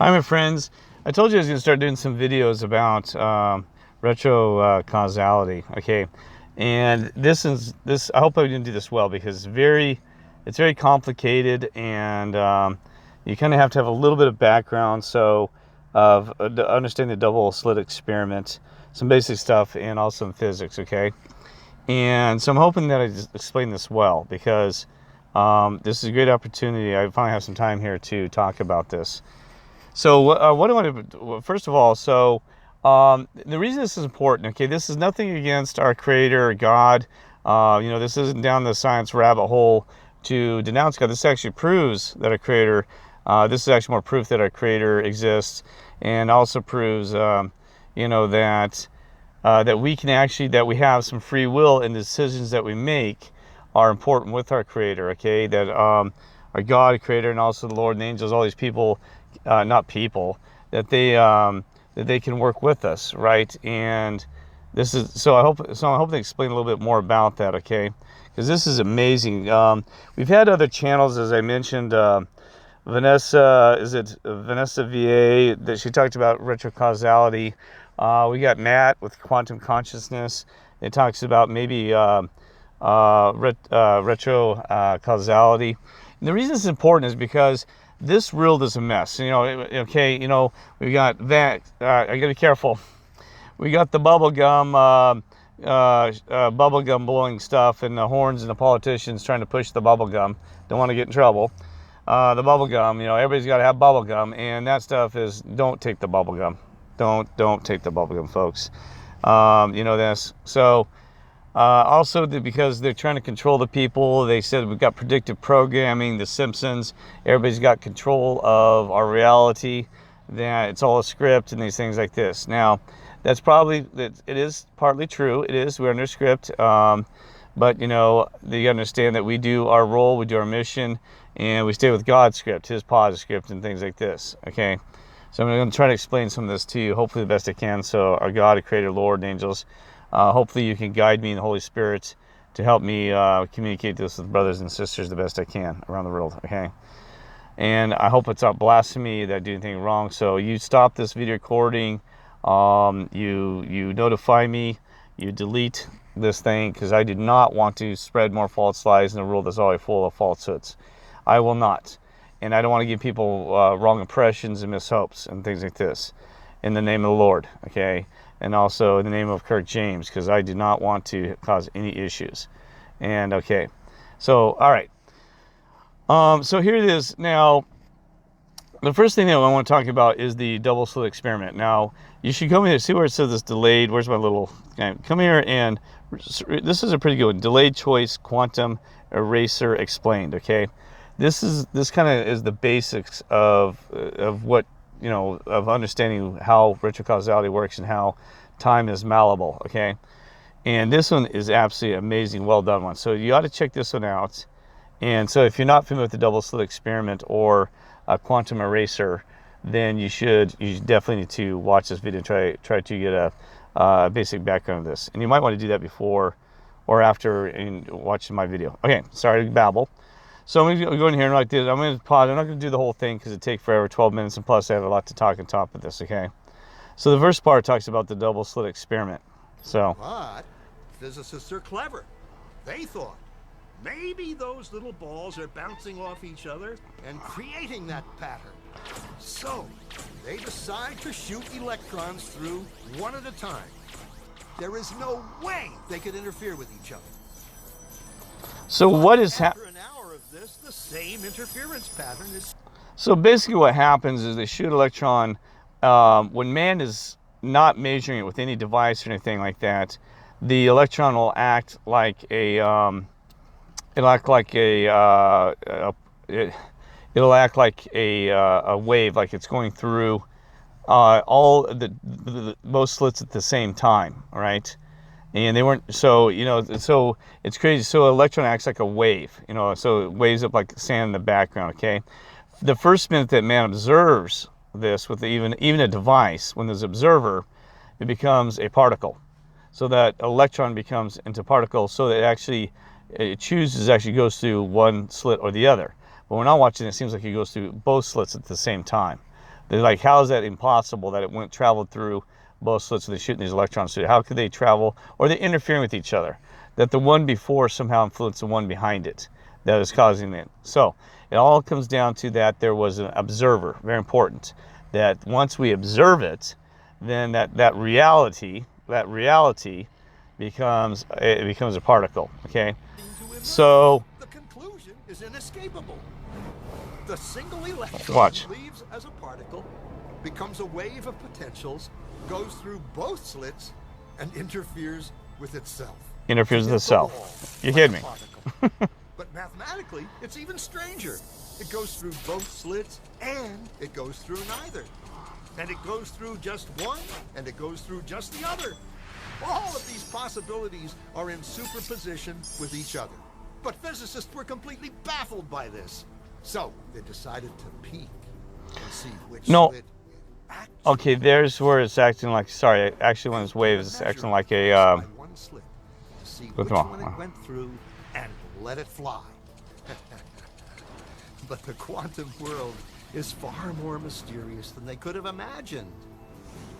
Hi, my friends. I told you I was going to start doing some videos about retro causality. Okay, and this. I hope I didn't do this well because it's very complicated, and you kind of have to have a little bit of background of understanding the double slit experiment, some basic stuff, and also some physics. Okay, and so I'm hoping that I just explain this well because this is a great opportunity. I finally have some time here to talk about this. So what do I want to, first of all, the reason this is important, okay, this is nothing against our creator or God. This isn't down the science rabbit hole to denounce God. This actually proves that our creator, this is actually more proof that our creator exists, and also proves, that that we have some free will, and the decisions that we make are important with our creator, okay, that our God, creator, and also the Lord and angels, all these people, not people, that they can work with us, right? And this is so I hope to explain a little bit more about that, okay? Because this is amazing. We've had other channels, as I mentioned. Vanessa VA, that she talked about retrocausality. We got Matt with quantum consciousness. It talks about maybe retrocausality. And the reason it's important is because this world is a mess. We got I gotta be careful. We got the bubble gum blowing stuff, and the horns and the politicians trying to push the bubble gum. Don't want to get in trouble. The bubble gum, everybody's got to have bubble gum, and that stuff is, don't take the bubble gum. Don't take the bubble gum, folks. This. So, also, because they're trying to control the people, they said we've got predictive programming, The Simpsons, everybody's got control of our reality, that it's all a script and these things like this. Now, it is partly true. It is, we're under script, but you understand that we do our role, we do our mission, and we stay with God's script, His positive script, and things like this, okay? So I'm going to try to explain some of this to you, hopefully the best I can. So our God, our Creator, Lord, and angels, hopefully you can guide me in the Holy Spirit to help me communicate this with brothers and sisters the best I can around the world, okay? And I hope it's not blasphemy, that I do anything wrong. So you stop this video recording, you notify me, you delete this thing, because I did not want to spread more false lies in a world that's already full of falsehoods. I will not. And I don't want to give people wrong impressions and mishopes and things like this. In the name of the Lord, okay? And also in the name of Kirk James, because I do not want to cause any issues. And okay, so all right. So here it is. Now, the first thing that I want to talk about is the double slit experiment. Now, you should come here, see where it says it's delayed. Where's my little guy? Come here, and this is a pretty good one. Delayed choice quantum eraser explained, okay? This kind of is the basics of what, of understanding how retrocausality works and how time is malleable, okay? And this one is absolutely amazing, well done one. So you ought to check this one out. And so if you're not familiar with the double slit experiment or a quantum eraser, then you definitely need to watch this video and try to get a basic background of this. And you might want to do that before or after in watching my video. Okay, sorry to babble. So I'm going to go in here and like this. I'm going to pause. I'm not going to do the whole thing because it takes forever, 12 minutes, and plus I have a lot to talk on top of this, okay? So the first part talks about the double slit experiment. But physicists are clever. They thought maybe those little balls are bouncing off each other and creating that pattern. So they decide to shoot electrons through one at a time. There is no way they could interfere with each other. So what is happening? After an hour of this, the same interference pattern is. So basically what happens is they shoot electron when man is not measuring it with any device or anything like that. The electron will act like it'll act like a wave, like it's going through most slits at the same time, right? And they weren't, so it's crazy. So an electron acts like a wave, so it waves up like sand in the background, okay? The first minute that man observes this with even a device, when there's an observer, it becomes a particle. So that electron becomes into particles, so that it goes through one slit or the other. But when we're not watching, it seems like it goes through both slits at the same time. They're like, how is that impossible that it traveled through both slits and they're shooting these electrons through? How could they travel? Or they're interfering with each other. That the one before somehow influenced the one behind it that is causing it. So it all comes down to that there was an observer, very important. That once we observe it, then that reality becomes a particle. Okay, so the conclusion is inescapable. The single electron watch. leaves as a particle, becomes a wave of potentials, goes through both slits, and interferes with itself. Interferes with itself. You're kidding me. But mathematically, it's even stranger. It goes through both slits, and it goes through neither. And it goes through just one, and it goes through just the other. All of these possibilities are in superposition with each other. But physicists were completely baffled by this. So they decided to peek and see which slit actually... Okay, there's where it's acting like, sorry, actually when it's waves, it's acting like a... one slit to see which one it went through and let it fly. But the quantum world is far more mysterious than they could have imagined.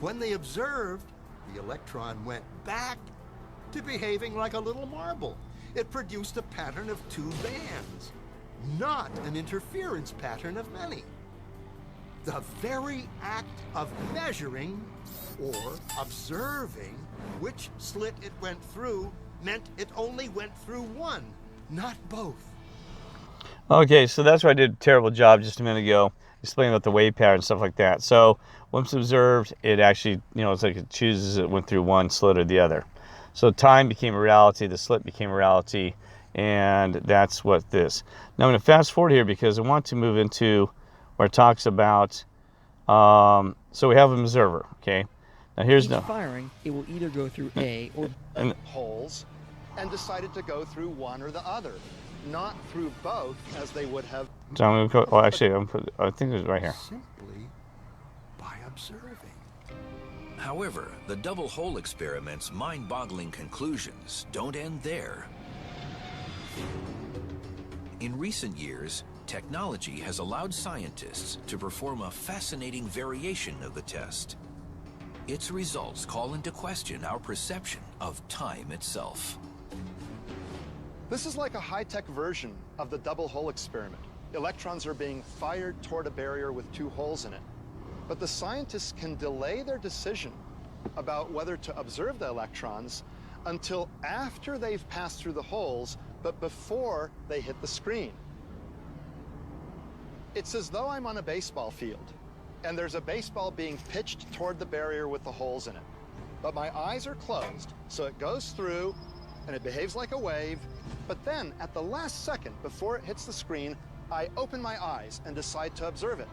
When they observed, the electron went back to behaving like a little marble. It produced a pattern of two bands, not an interference pattern of many. The very act of measuring or observing which slit it went through meant it only went through one, not both. Okay, so that's where I did a terrible job just a minute ago, explaining about the wave pattern and stuff like that. So once observed, it actually, it's like it chooses it went through one slit or the other. So time became a reality, the slit became a reality, and that's what this. Now I'm going to fast forward here because I want to move into where it talks about, so we have an observer, okay? Now here's the firing, it will either go through A or and, holes and decided to go through one or the other, not through both as they would have. So I'm going to go, well, actually, I think it's right here. Simply by observing. However, the double hole experiment's mind-boggling conclusions don't end there. In recent years, technology has allowed scientists to perform a fascinating variation of the test. Its results call into question our perception of time itself. This is like a high-tech version of the double hole experiment. Electrons are being fired toward a barrier with two holes in it. But the scientists can delay their decision about whether to observe the electrons until after they've passed through the holes, but before they hit the screen. It's as though I'm on a baseball field, and there's a baseball being pitched toward the barrier with the holes in it. But my eyes are closed, so it goes through, and it behaves like a wave, but then at the last second before it hits the screen, I open my eyes and decide to observe it.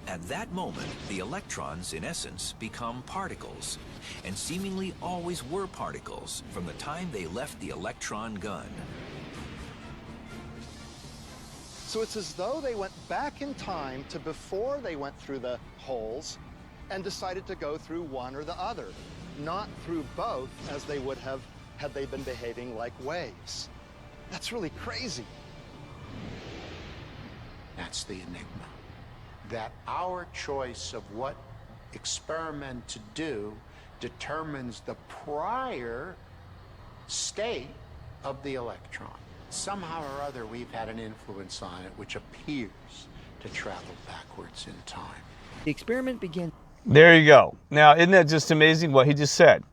At that moment, the electrons, in essence, become particles, and seemingly always were particles from the time they left the electron gun. So it's as though they went back in time to before they went through the holes and decided to go through one or the other, not through both as they would have had they been behaving like waves. That's really crazy. That's the enigma. That our choice of what experiment to do determines the prior state of the electron. Somehow or other, we've had an influence on it which appears to travel backwards in time. the experiment began. There you go. Now, isn't that just amazing what he just said?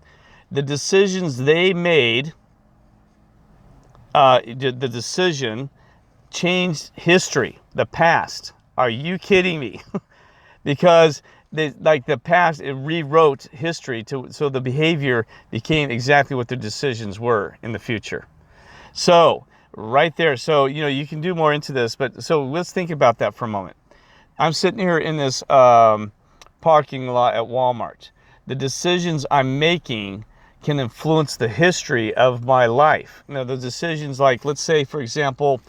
The decisions they made, the decision changed history, the past. Are you kidding me? Because the past, it rewrote history so the behavior became exactly what their decisions were in the future. So right there, so you can do more into this, but so let's think about that for a moment. I'm sitting here in this parking lot at Walmart. The decisions I'm making can influence the history of my life. The decisions, like, let's say, for example,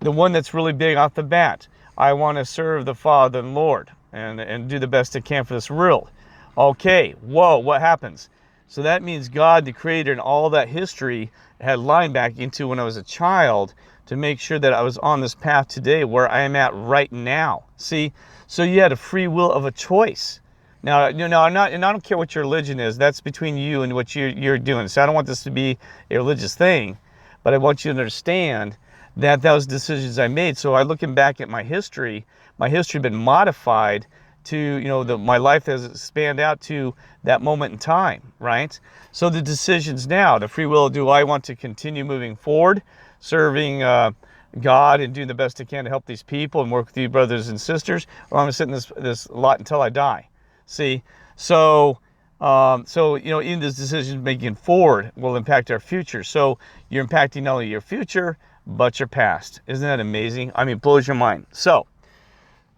the one that's really big off the bat, I want to serve the Father and Lord and do the best I can for this world. Okay, whoa, what happens? So that means God, the Creator, and all that history had lined back into when I was a child to make sure that I was on this path today where I am at right now. See, so you had a free will of a choice. Now, I'm not, and I don't care what your religion is. That's between you and what you're doing. So I don't want this to be a religious thing, but I want you to understand that those decisions I made. So I looking back at my history has been modified to, my life has spanned out to that moment in time, right? So the decisions now, the free will, do I want to continue moving forward, serving God and doing the best I can to help these people and work with you brothers and sisters, or I'm going to sit in this lot until I die? See, so even this decision making forward will impact our future. So you're impacting not only your future, but your past. Isn't that amazing? I mean, it blows your mind. So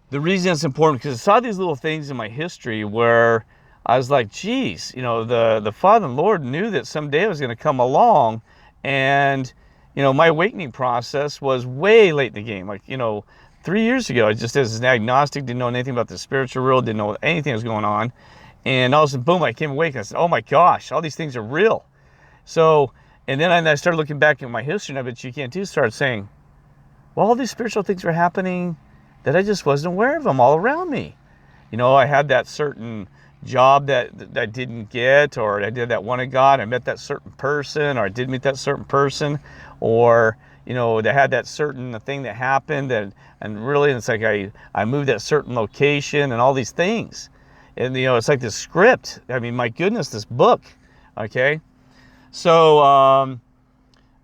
the reason it's important, because I saw these little things in my history where I was like, geez, the Father and Lord knew that someday I was going to come along, and, my awakening process was way late in the game. Like, 3 years ago, I just as an agnostic, didn't know anything about the spiritual world, didn't know anything was going on. And all of a sudden, boom, I came awake and I said, oh my gosh, all these things are real. So, and then I started looking back at my history, and I bet you can too, start saying, well, all these spiritual things were happening that I just wasn't aware of them all around me. I had that certain job that I didn't get, or I did that one of God, I met that certain person, or I did meet that certain person, or they had that certain thing that happened, and really it's like I moved at a certain location and all these things. And it's like this script. I mean, my goodness, this book. Okay. So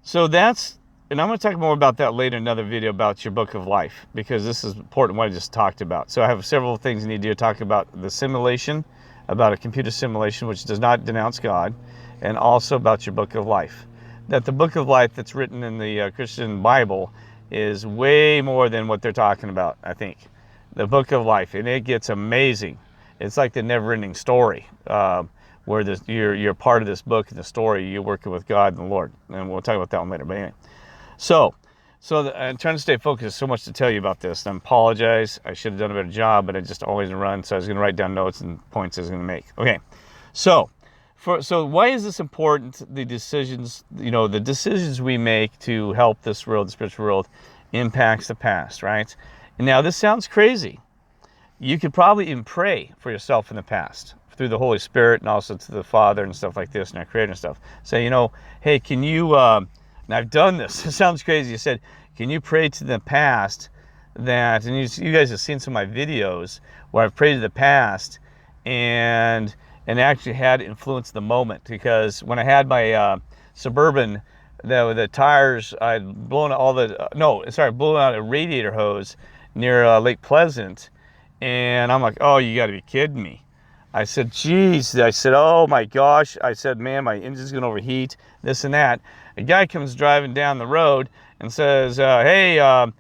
that's, and I'm going to talk more about that later in another video about your book of life, because this is important what I just talked about. So I have several things I need to do. Talk about the simulation, about a computer simulation, which does not denounce God, and also about your book of life. That the book of life that's written in the Christian Bible is way more than what they're talking about, I think. The book of life, and it gets amazing. It's like the never-ending story, where you're part of this book and the story. You're working with God and the Lord, and we'll talk about that one later. But anyway, so I'm trying to stay focused. There's so much to tell you about this. And I apologize. I should have done a better job, but I just always run. So I was going to write down notes and points I was going to make. Okay, so why is this important? The decisions, the decisions we make to help this world, the spiritual world, impacts the past, right? And now this sounds crazy. You could probably even pray for yourself in the past through the Holy Spirit, and also to the Father and stuff like this, and our Creator and stuff. Say, hey, can you, and I've done this, it sounds crazy. You said, can you pray to the past that, and you guys have seen some of my videos where I've prayed to the past and actually had influenced the moment. Because when I had my Suburban, the tires, I'd blown out a radiator hose near Lake Pleasant. And I'm like, oh, you got to be kidding me. I said, geez. I said, oh my gosh. I said, man, my engine's going to overheat, this and that. A guy comes driving down the road and says, hey, I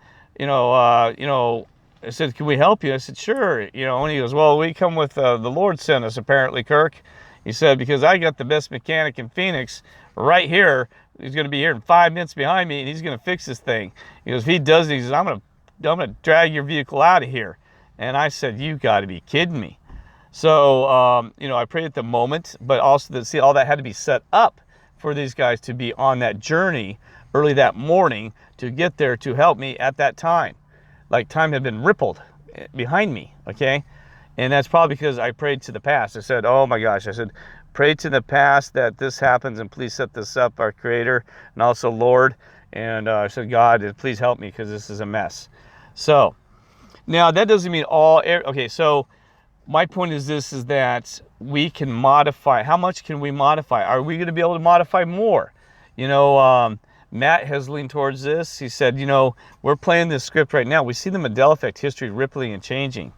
said, can we help you? I said, sure. And he goes, well, we come with the Lord sent us, apparently, Kirk. He said, because I got the best mechanic in Phoenix right here. He's going to be here in 5 minutes behind me, and he's going to fix this thing. He goes, if he does it, he says, I'm going to drag your vehicle out of here. And I said, you got to be kidding me. So, I prayed at the moment, but also all that had to be set up for these guys to be on that journey early that morning to get there to help me at that time. Like time had been rippled behind me, okay? And that's probably because I prayed to the past. I said, oh my gosh, I said, pray to the past that this happens, and please set this up, our Creator, and also Lord. And I said, God, please help me, because this is a mess. So, now, that doesn't mean okay, so my point is that we can modify. How much can we modify? Are we going to be able to modify more? Matt has leaned towards this. He said, we're playing this script right now. We see the Mandela Effect history rippling and changing.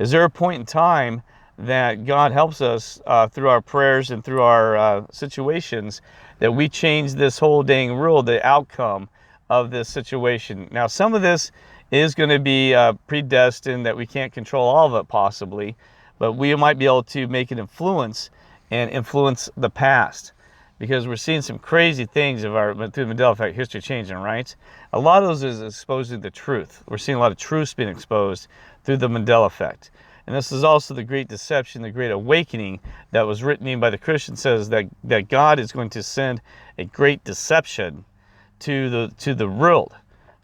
Is there a point in time that God helps us through our prayers and through our situations that we change this whole dang world, the outcome of this situation? Now, some of this is going to be predestined, that we can't control all of it possibly, but we might be able to make an influence and influence the past, because we're seeing some crazy things through the Mandela Effect history changing, right? A lot of those is exposing the truth. We're seeing a lot of truths being exposed through the Mandela Effect. And this is also the great deception, the great awakening that was written in by the Christian, says that God is going to send a great deception to the world.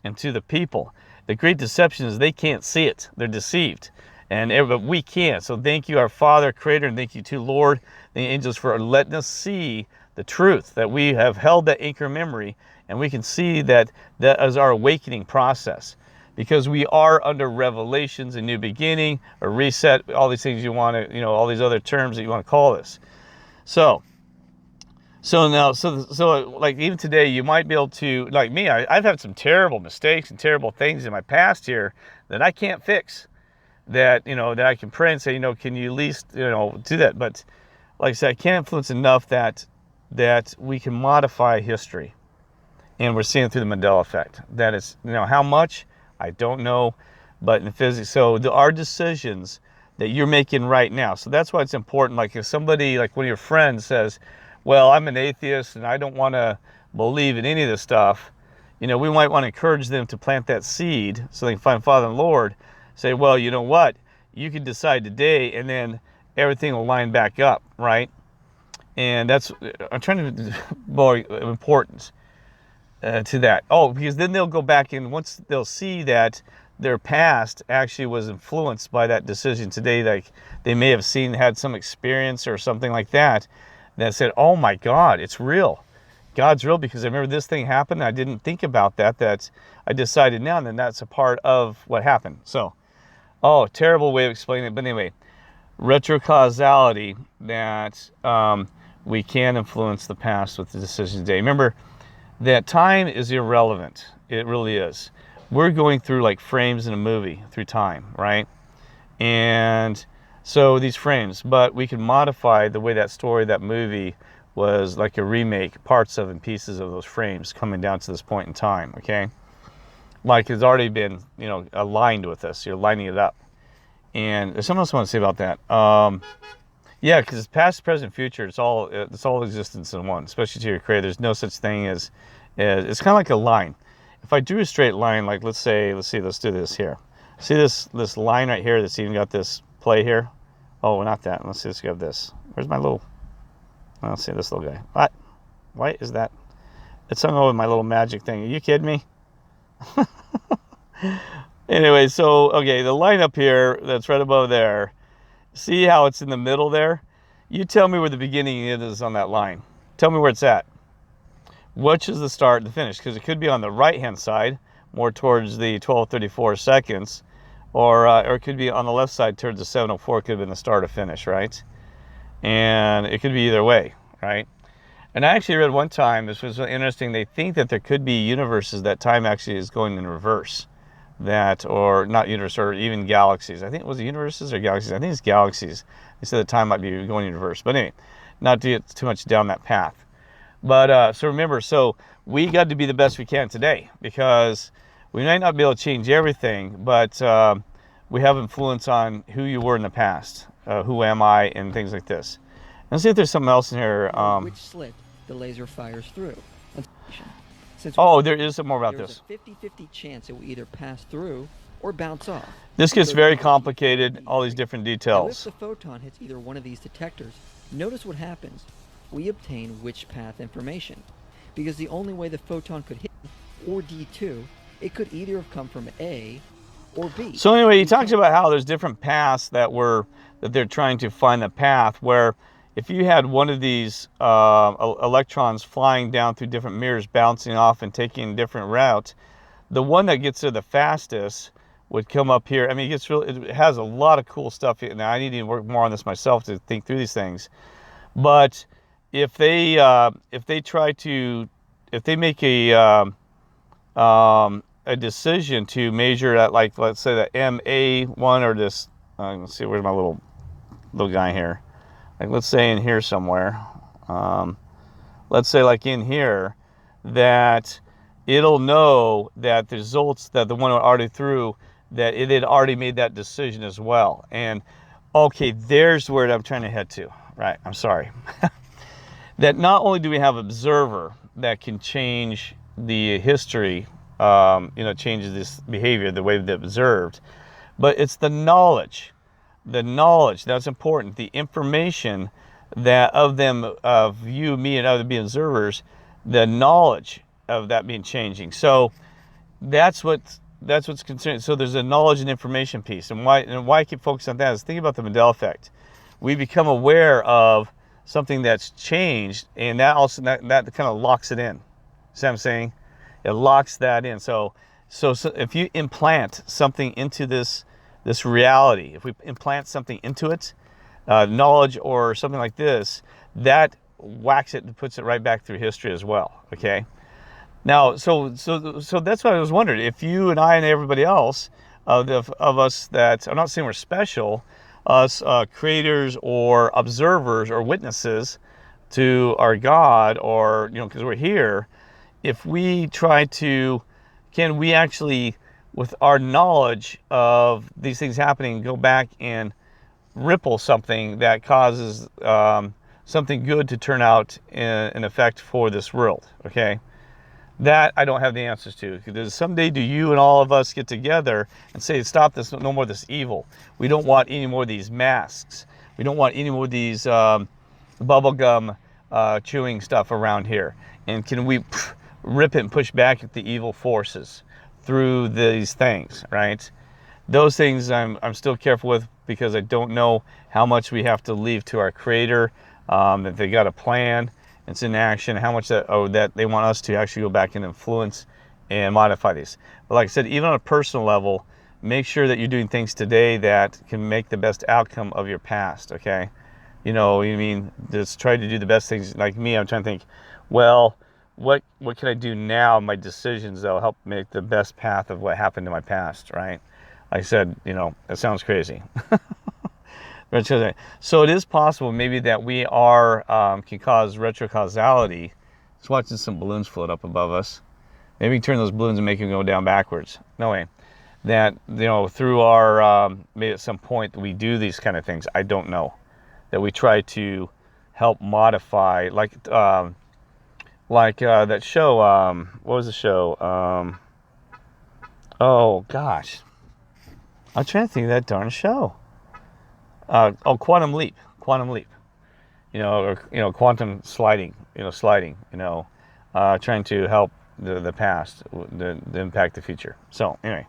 and to the people. The great deception is they can't see it. They're deceived. But we can. So thank you, our Father, Creator, and thank you to Lord, the angels, for letting us see the truth, that we have held that anchor memory, and we can see that as our awakening process. Because we are under revelations, a new beginning, a reset, all these things you want to, all these other terms that you want to call this. So like even today, you might be able to, like me, I've had some terrible mistakes and terrible things in my past here that I can't fix. That I can pray and say, can you at least do that? But like I said, I can't influence enough that we can modify history, and we're seeing through the Mandela Effect. That is, how much I don't know, but in physics, so our decisions that you're making right now. So that's why it's important. Like if somebody, like one of your friends says, well, I'm an atheist and I don't want to believe in any of this stuff, we might want to encourage them to plant that seed so they can find Father and Lord. Say, well, you know what? You can decide today, and then everything will line back up, right? And that's, I'm trying to more importance to that. Oh, because then they'll go back and once they'll see that their past actually was influenced by that decision today, like they may have had some experience or something like that said, oh my God, it's real. God's real, because I remember this thing happened. I didn't think about that I decided now, and then that's a part of what happened. So, terrible way of explaining it. But anyway, retrocausality, that we can influence the past with the decisions today. Remember that time is irrelevant. It really is. We're going through like frames in a movie through time, right? And so these frames, but we can modify the way that story, that movie was like a remake, parts of and pieces of those frames coming down to this point in time, okay? Like it's already been, aligned with us. You're lining it up. And there's something else I want to say about that. Yeah, because past, present, future, it's all existence in one, especially to your Creator. There's no such thing as it's kind of like a line. If I drew a straight line, like let's do this here. See this line right here that's even got this play here? Oh, not that. Let's see, let's go this. Where's my little, let's see this little guy. What is that? It's hung over my little magic thing. Are you kidding me? Anyway, so, okay, the line up here that's right above there, see how it's in the middle there? You tell me where the beginning is on that line. Tell me where it's at. Which is the start and the finish? Because it could be on the right-hand side, more towards the 12:34 seconds, or it could be on the left side towards the 7:04. It could have been the start or finish, right? And it could be either way, right? And I actually read one time, this was really interesting, they think that there could be universes that time actually is going in reverse. Or not universe, or even galaxies. I think it was universes or galaxies. I think it's galaxies. They said the time might be going in reverse. But anyway, not to get too much down that path. But so remember, we got to be the best we can today, because we might not be able to change everything, but we have influence on who you were in the past, who am I, and things like this. Let's see if there's something else in here. Which slit the laser fires through. There is some more about this. There's a 50-50 chance it will either pass through or bounce off. This gets very complicated, all these different Now, details. if the photon hits either one of these detectors, notice what happens. We obtain which path information. Because the only way the photon could hit, or D2, it could either have come from A or B. So anyway, he talks about how there's different paths that they're trying to find the path, where if you had one of these electrons flying down through different mirrors, bouncing off and taking a different route, the one that gets there the fastest would come up here. I mean, it has a lot of cool stuff. Now, I need to work more on this myself to think through these things. But if they make a decision to measure at, like, let's say the MA1 or this, let's see, where's my little guy here? Like, let's say in here somewhere, let's say like in here, that it'll know that the results that the one already threw, that it had already made that decision as well. And okay, there's where I'm trying to head to, right? I'm sorry. That not only do we have observer that can change the history, changes this behavior, the way they've observed, but it's the knowledge. The knowledge, that's important. The information that of them, of you, me, and other being observers, the knowledge of that being changing. So that's what's concerned. So there's a knowledge and information piece, and why I keep focusing on that is think about the Mandela Effect. We become aware of something that's changed, and that also that kind of locks it in. See what I'm saying? It locks that in. So if you implant something into this reality, if we implant something into it, knowledge or something like this, that whacks it and puts it right back through history as well. Okay. Now, so that's what I was wondering. If you and I and everybody else of us that, I'm not saying we're special, us creators or observers or witnesses to our God, or because we're here, if we try to, can we actually, with our knowledge of these things happening, go back and ripple something that causes something good to turn out in an effect for this world? Okay. That I don't have the answers to. Because someday do you and all of us get together and say, stop this, no more of this evil. We don't want any more of these masks. We don't want any more of these bubblegum chewing stuff around here. And can we rip it and push back at the evil forces through these things, right? Those things I'm still careful with, because I don't know how much we have to leave to our Creator, that they got a plan. It's in action, how much that they want us to actually go back and influence and modify these. But like I said, even on a personal level, make sure that you're doing things today that can make the best outcome of your past, okay? Just try to do the best things. Like me, I'm trying to think, well, what can I do now, my decisions that will help make the best path of what happened in my past, right? Like I said, that sounds crazy. So it is possible maybe that we are can cause retrocausality. Just watching some balloons float up above us. Maybe we can turn those balloons and make them go down backwards. No way. That through our maybe at some point we do these kind of things. I don't know. That we try to help modify, like that show. What was the show? Oh gosh, I'm trying to think of that darn show. Quantum leap, or quantum sliding, trying to help the past, the impact the future. So anyway,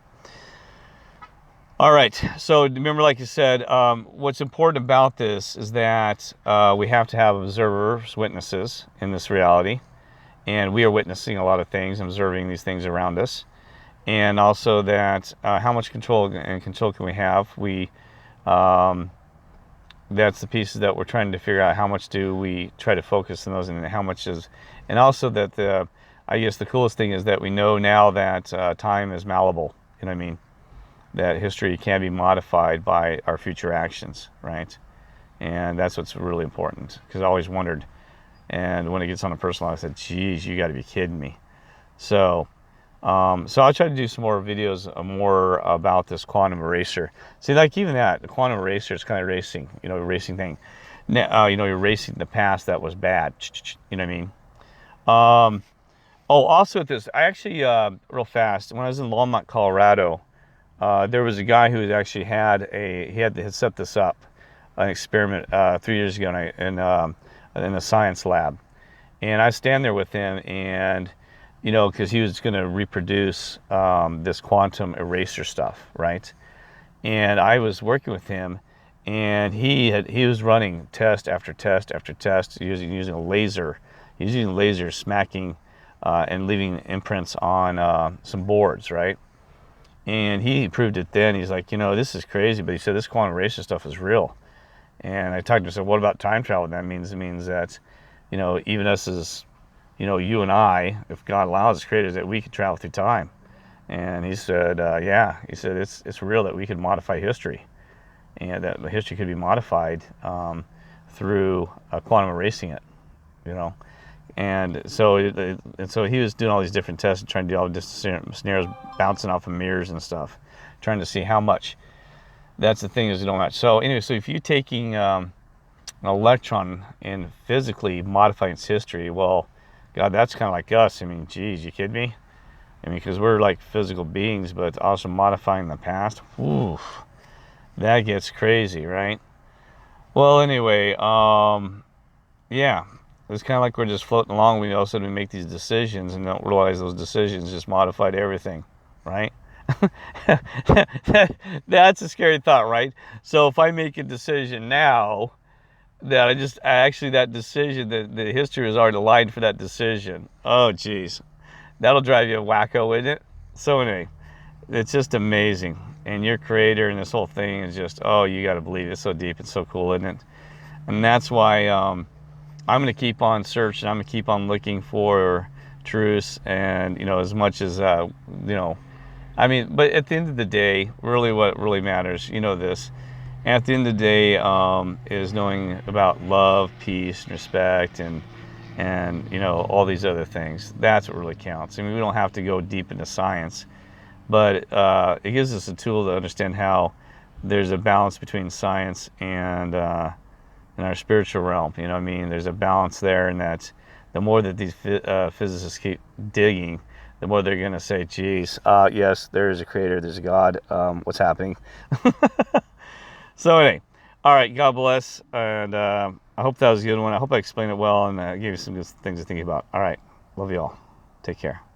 all right. So remember, like I said, what's important about this is that we have to have observers, witnesses in this reality, and we are witnessing a lot of things, observing these things around us, and also that how much control can we have? That's the pieces that we're trying to figure out. How much do we try to focus on those, and how much is, and also that I guess the coolest thing is that we know now that time is malleable. You know what I mean? That history can be modified by our future actions, right? And that's what's really important, because I always wondered, and when it gets on a personal level, I said, geez, you got to be kidding me. So I'll try to do some more videos more about this quantum eraser. See, like even that, the quantum eraser is kind of racing, racing thing. You're erasing the past that was bad. You know what I mean? Also with this, I actually, real fast, when I was in Longmont, Colorado, there was a guy who actually had set this up, an experiment 3 years ago in a science lab. And I stand there with him, and because he was going to reproduce this quantum eraser stuff, right? And I was working with him, and he was running test after test after test using a laser. He was using laser smacking and leaving imprints on some boards, right? And he proved it then. He's like, this is crazy, but he said this quantum eraser stuff is real. And I talked to him, said, what about time travel? That means that, even us as you and I, if God allows us creators, that we could travel through time. And he said, yeah. He said it's real that we could modify history, and that the history could be modified through quantum erasing it, And so he was doing all these different tests and trying to do all these scenarios, bouncing off of mirrors and stuff, trying to see how much. That's the thing, is you don't match. So anyway, so if you're taking an electron and physically modifying its history, well, God, that's kind of like us. I mean, geez, you kidding me? I mean, because we're like physical beings, but also modifying the past. Ooh, that gets crazy, right? Well, anyway, yeah, it's kind of like we're just floating along. We all of a sudden we make these decisions and don't realize those decisions just modified everything. right? That's a scary thought, right? So if I make a decision now that that decision, the history is already aligned for that decision. Oh, geez. That'll drive you wacko, isn't it? So anyway, it's just amazing. And your creator and this whole thing is just, oh, you got to believe it. It's so deep and so cool, isn't it? And that's why I'm going to keep on searching. I'm going to keep on looking for truths, and, as much as, but at the end of the day, really what really matters, this, at the end of the day, is knowing about love, peace, and respect, and all these other things. That's what really counts. I mean, we don't have to go deep into science, but it gives us a tool to understand how there's a balance between science and our spiritual realm. You know what I mean? There's a balance there, and that the more that these physicists keep digging, the more they're going to say, geez, yes, there is a creator, there's a God, what's happening? So anyway, all right, God bless, and I hope that was a good one. I hope I explained it well, and gave you some good things to think about. All right, love you all. Take care.